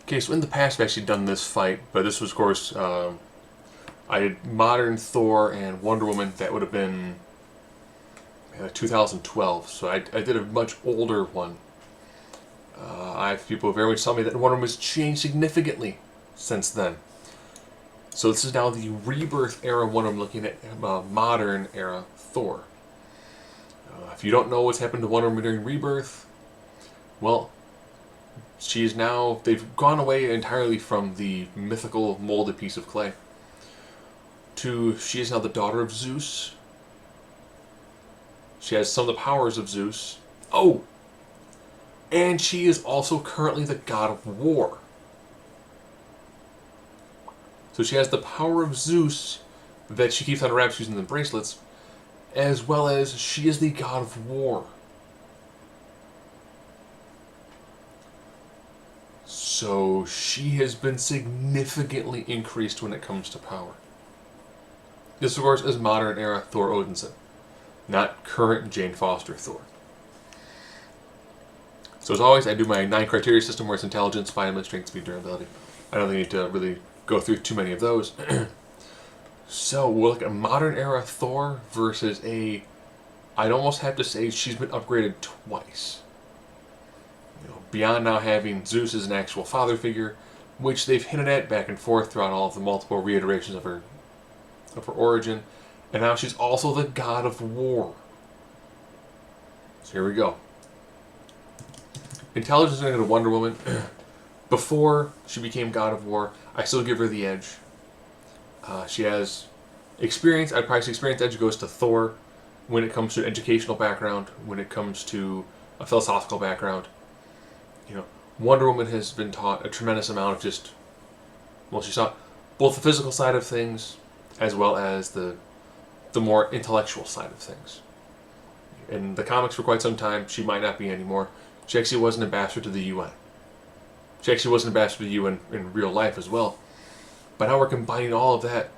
Okay, so in the past I've actually done this fight, but this was, of course, I did modern Thor and Wonder Woman. That would have been 2012, so I did a much older one. I have people very much tell me that Wonder Woman has changed significantly since then. So this is now the Rebirth era Wonder Woman, looking at modern era Thor. If you don't know what's happened to Wonder Woman during Rebirth, well, she's now, they've gone away entirely from the mythical molded piece of clay to, she is now the daughter of Zeus. She has some of the powers of Zeus. Oh! And she is also currently the god of war. So she has the power of Zeus that she keeps on her wraps using the bracelets, as well as she is the god of war. So she has been significantly increased when it comes to power. This, of course, is modern era Thor Odinson, not current Jane Foster Thor. So as always, I do my 9 criteria system, where it's intelligence, vitamin, strength, speed, durability. I don't think I need to really go through too many of those. So we'll look at modern era Thor versus I'd almost have to say she's been upgraded twice. Beyond now having Zeus as an actual father figure, which they've hinted at back and forth throughout all of the multiple reiterations of her origin, and now she's also the god of war. So here we go. Intelligence is going to go to Wonder Woman. Before she became god of war, I still give her the edge. She has experience. I'd probably say experience edge goes to Thor when it comes to educational background, when it comes to a philosophical background. Wonder Woman has been taught a tremendous amount of she's taught both the physical side of things as well as the more intellectual side of things. In the comics for quite some time, she might not be anymore. She actually was an ambassador to the UN. She actually was an ambassador to the UN in real life as well. But now we're combining all of that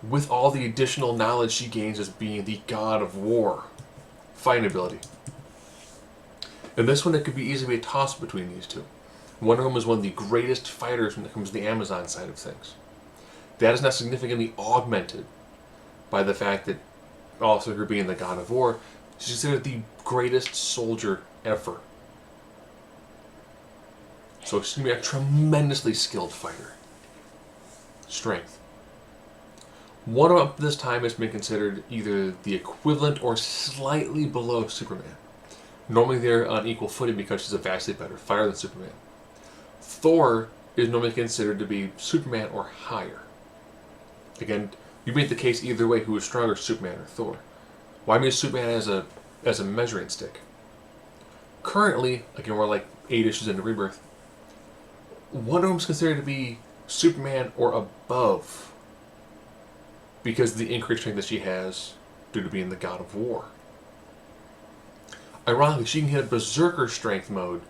with all the additional knowledge she gains as being the god of war. Fighting ability. In this one, it could be easily a toss between these two. Wonder Woman is one of the greatest fighters when it comes to the Amazon side of things. That is not significantly augmented by the fact that, also her being the god of war, she's considered the greatest soldier ever. So she's going to be a tremendously skilled fighter. Strength. Wonder Woman up to this time has been considered either the equivalent or slightly below Superman. Normally they're on equal footing because she's a vastly better fighter than Superman. Thor is normally considered to be Superman or higher. Again, you make the case either way who is stronger, Superman or Thor. Why use Superman as a measuring stick? Currently, again, we're like 8 issues into Rebirth, Wonder Woman's considered to be Superman or above because of the increased strength that she has due to being the god of war. Ironically, she can hit a berserker strength mode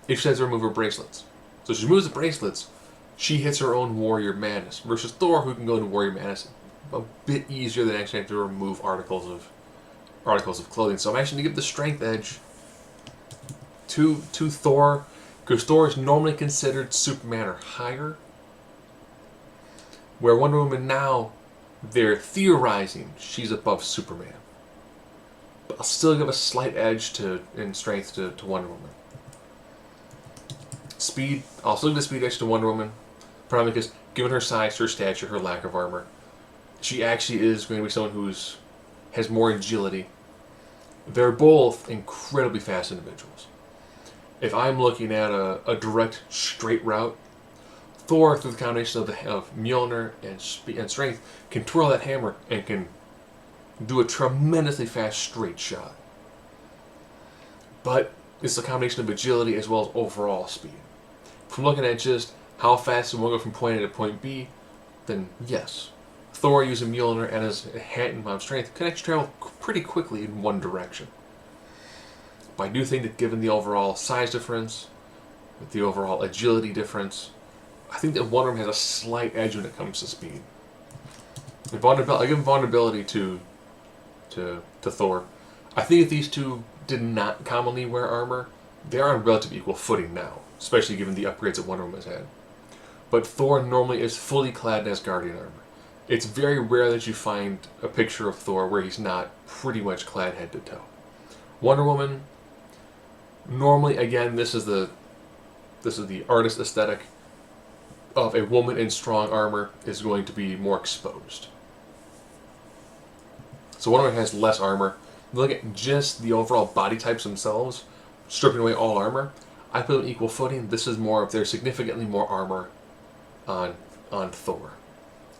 if she has to remove her bracelets. So she removes the bracelets, she hits her own warrior madness, versus Thor, who can go into warrior madness a bit easier than actually have to remove articles of clothing. So I'm actually going to give the strength edge to Thor, because Thor is normally considered Superman or higher, where Wonder Woman now, they're theorizing she's above Superman. But I'll still give a slight edge in strength to Wonder Woman. Speed, I'll still give the speed edge to Wonder Woman, probably because given her size, her stature, her lack of armor, she actually is going to be someone has more agility. They're both incredibly fast individuals. If I'm looking at a direct, straight route, Thor, through the combination of Mjolnir and strength, can twirl that hammer and can do a tremendously fast, straight shot. But it's a combination of agility as well as overall speed. If I'm looking at just how fast we want to go from point A to point B, then yes, Thor using Mjolnir and his hand amount of strength can actually travel pretty quickly in one direction. But I do think that given the overall size difference, with the overall agility difference, I think that Wonder Woman has a slight edge when it comes to speed. I give vulnerability to Thor. I think if these two did not commonly wear armor, they are on relatively equal footing now. especially given the upgrades that Wonder Woman has had. But Thor normally is fully clad in Asgardian armor. It's very rare that you find a picture of Thor where he's not pretty much clad head to toe. Wonder Woman, normally, again, this is the artist aesthetic of a woman in strong armor is going to be more exposed. So Wonder Woman has less armor. Look at just the overall body types themselves, stripping away all armor. I put them equal footing. This is more of there's significantly more armor on Thor.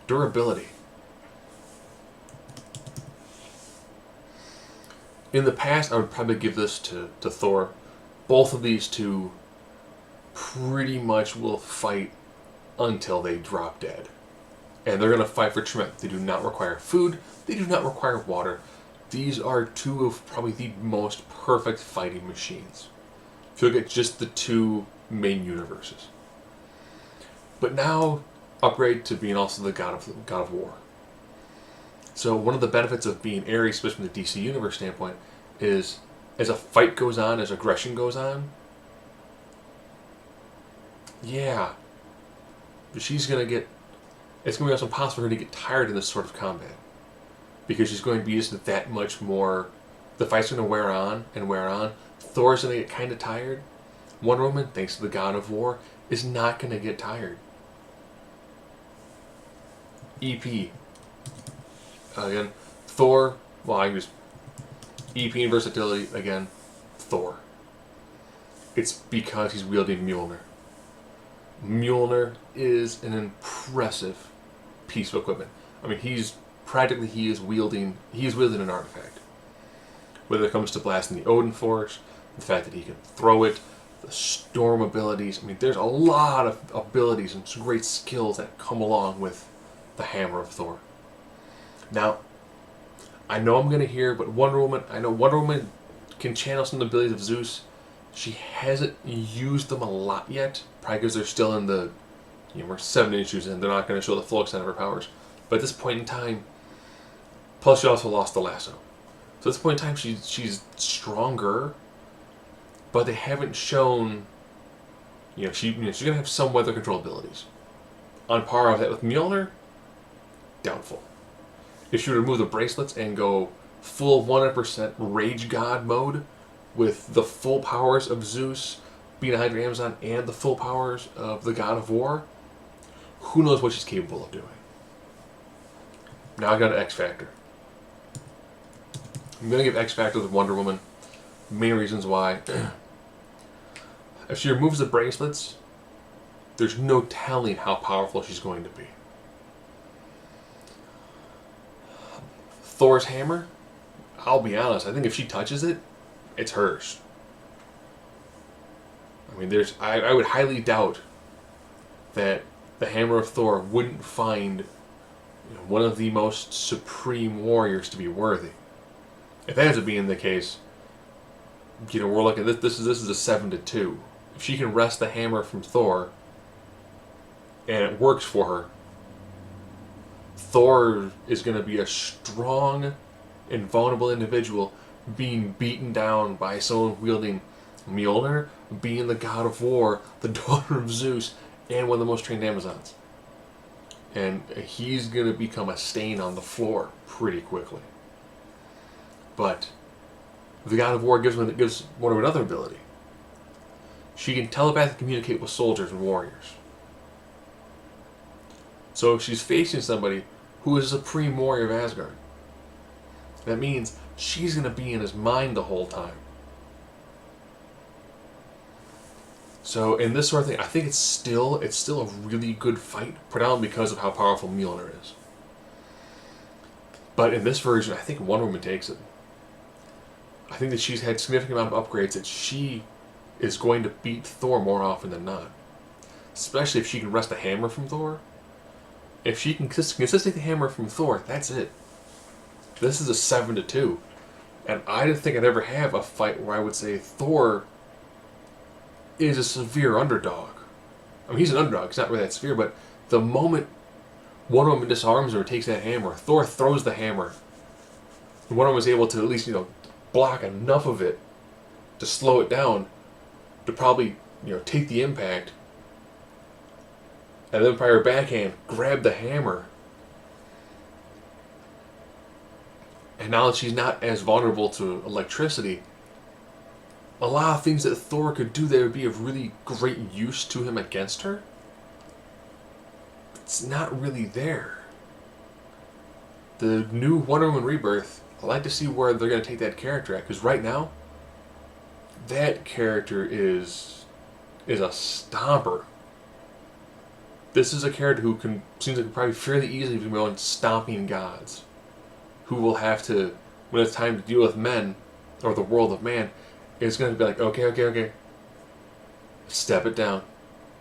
Durability. In the past, I would probably give this to Thor. Both of these two pretty much will fight until they drop dead. And they're going to fight for strength. They do not require food. They do not require water. These are two of probably the most perfect fighting machines. If you look at just the two main universes. But now, upgrade to being also the god of war. So one of the benefits of being Ares, especially from the DC Universe standpoint, is as a fight goes on, as aggression goes on, yeah, she's going to get, it's going to be almost impossible for her to get tired in this sort of combat. Because she's going to be used that much more, the fight's going to wear on and wear on. Thor's going to get kind of tired. Wonder Woman, thanks to the god of war, is not going to get tired. EP. Again, Thor, well, I use EP and versatility, again, Thor. It's because he's wielding Mjolnir. Mjolnir is an impressive piece of equipment. I mean, he is wielding an artifact. Whether it comes to blasting the Odin force, the fact that he can throw it, the storm abilities. I mean, there's a lot of abilities and some great skills that come along with the hammer of Thor. Now, I know I'm going to hear, but Wonder Woman can channel some of the abilities of Zeus. She hasn't used them a lot yet, probably because they're still in the, we're 7 issues in, they're not going to show the full extent of her powers. But at this point in time, plus she also lost the lasso. So at this point in time, she's stronger, but they haven't shown, she's going to have some weather control abilities. On par with that with Mjolnir, doubtful. If she would remove the bracelets and go full 100% Rage God mode with the full powers of Zeus, being a Hydra Amazon, and the full powers of the God of War, who knows what she's capable of doing. Now I got an X Factor. I'm going to give X Factor to Wonder Woman. Main reasons why. If she removes the bracelets, there's no telling how powerful she's going to be. Thor's hammer, I'll be honest, I think if she touches it, it's hers. I mean, I would highly doubt that the hammer of Thor wouldn't find one of the most supreme warriors to be worthy. If that ends up being the case, we're looking at this is a 7-2. If she can wrest the hammer from Thor, and it works for her, Thor is going to be a strong, invulnerable individual being beaten down by someone wielding Mjolnir, being the god of war, the daughter of Zeus, and one of the most trained Amazons. And he's going to become a stain on the floor pretty quickly. But the god of war gives one of another ability. She can telepathically communicate with soldiers and warriors. So if she's facing somebody who is a supreme warrior of Asgard, that means she's going to be in his mind the whole time. So in this sort of thing, I think it's still a really good fight, predominantly because of how powerful Mjolnir is. But in this version, I think Wonder Woman takes it. I think that she's had a significant amount of upgrades that she is going to beat Thor more often than not. Especially if she can wrest a hammer from Thor. If she can consistently take the hammer from Thor, that's it. This is a 7-2. And I didn't think I'd ever have a fight where I would say Thor is a severe underdog. I mean, he's an underdog, he's not really that severe, but the moment Wonder Woman disarms her and takes that hammer, Thor throws the hammer. And Wonder Woman was able to at least, block enough of it to slow it down to probably take the impact, and then by her backhand, grab the hammer. And now that she's not as vulnerable to electricity, a lot of things that Thor could do that would be of really great use to him against her, it's not really there. The new Wonder Woman Rebirth, I'd like to see where they're going to take that character at, because right now, that character is a stomper. This is a character who seems like probably fairly easily be on stomping gods, who will have to, when it's time to deal with men, or the world of man, it's going to be like, okay, step it down,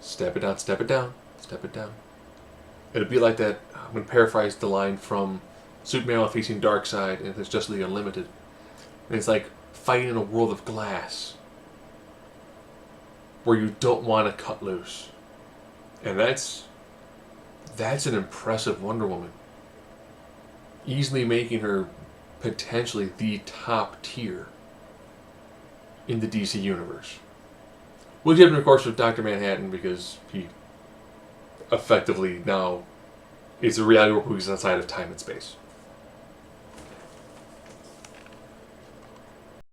step it down, step it down, step it down. It'll be like that, I'm going to paraphrase the line from Superman facing Darkseid in his Justice League Unlimited. And it's like fighting in a world of glass, where you don't want to cut loose. And that's an impressive Wonder Woman. Easily making her potentially the top tier in the DC universe. We'll get him, of course, with Dr. Manhattan, because he effectively now is a reality where he's outside of time and space.